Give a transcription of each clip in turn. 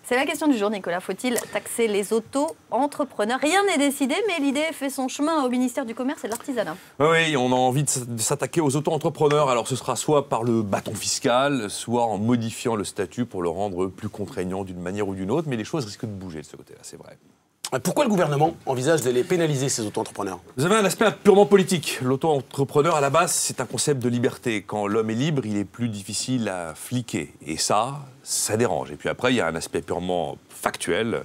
C'est la question du jour, Nicolas. Faut-il taxer les auto-entrepreneurs? Rien n'est décidé, mais l'idée fait son chemin au ministère du Commerce et de l'Artisanat. Oui, on a envie de s'attaquer aux auto-entrepreneurs. Alors ce sera soit par le bâton fiscal, soit en modifiant le statut pour le rendre plus contraignant d'une manière ou d'une autre. Mais les choses risquent de bouger de ce côté-là, c'est vrai. Pourquoi le gouvernement envisage de les pénaliser, ces auto-entrepreneurs? Vous avez un aspect purement politique. L'auto-entrepreneur, à la base, c'est un concept de liberté. Quand l'homme est libre, il est plus difficile à fliquer. Et ça dérange. Et puis après, il y a un aspect purement factuel.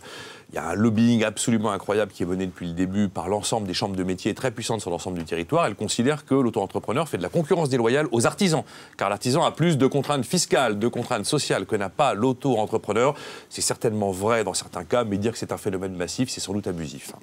Il y a un lobbying absolument incroyable qui est mené depuis le début par l'ensemble des chambres de métiers très puissantes sur l'ensemble du territoire. Elles considèrent que l'auto-entrepreneur fait de la concurrence déloyale aux artisans. Car l'artisan a plus de contraintes fiscales, de contraintes sociales que n'a pas l'auto-entrepreneur. C'est certainement vrai dans certains cas, mais dire que c'est un phénomène massif, c'est sans doute abusif.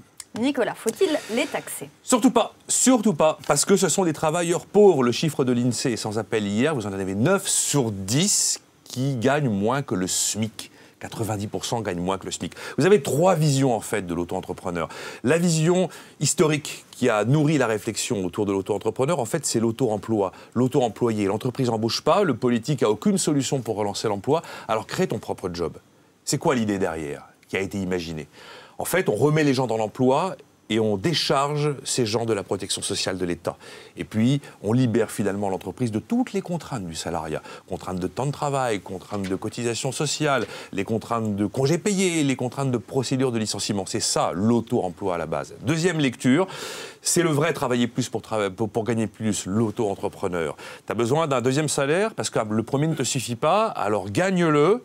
Nicolas, faut-il les taxer? Surtout pas, parce que ce sont des travailleurs pauvres. Le chiffre de l'INSEE est sans appel hier, vous en avez 9 sur 10 qui gagnent moins que le SMIC. 90% gagnent moins que le SMIC. Vous avez trois visions, en fait, de l'auto-entrepreneur. La vision historique qui a nourri la réflexion autour de l'auto-entrepreneur, en fait, c'est l'auto-emploi, l'auto-employé. L'entreprise n'embauche pas, le politique n'a aucune solution pour relancer l'emploi, alors crée ton propre job. C'est quoi l'idée derrière qui a été imaginée? En fait, on remet les gens dans l'emploi et on décharge ces gens de la protection sociale de l'État. Et puis, on libère finalement l'entreprise de toutes les contraintes du salariat. Contraintes de temps de travail, contraintes de cotisation sociale, les contraintes de congés payés, les contraintes de procédure de licenciement. C'est ça, l'auto-emploi à la base. Deuxième lecture, c'est le vrai travailler plus pour gagner plus, l'auto-entrepreneur. Tu as besoin d'un deuxième salaire parce que le premier ne te suffit pas, alors gagne-le.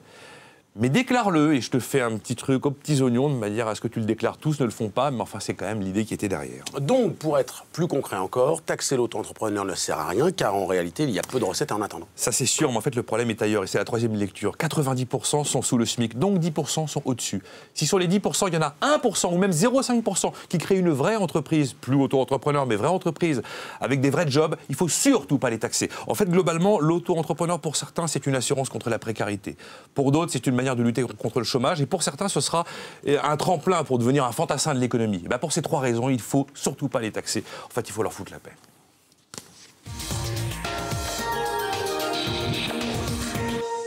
Mais déclare-le, et je te fais un petit truc aux petits oignons, de manière à ce que tu le déclares. Tous ne le font pas, mais enfin, c'est quand même l'idée qui était derrière. Donc, pour être plus concret encore, taxer l'auto-entrepreneur ne sert à rien, car en réalité, il y a peu de recettes en attendant. Ça, c'est sûr, mais en fait, le problème est ailleurs, et c'est la troisième lecture. 90% sont sous le SMIC, donc 10% sont au-dessus. Si sur les 10%, il y en a 1% ou même 0,5% qui créent une vraie entreprise, plus auto-entrepreneur, mais vraie entreprise, avec des vrais jobs, il ne faut surtout pas les taxer. En fait, globalement, l'auto-entrepreneur, pour certains, c'est une assurance contre la précarité. Pour d'autres, c'est une manière de lutter contre le chômage, et pour certains, ce sera un tremplin pour devenir un fantassin de l'économie. Ben pour ces trois raisons, il ne faut surtout pas les taxer. En fait, il faut leur foutre la paix.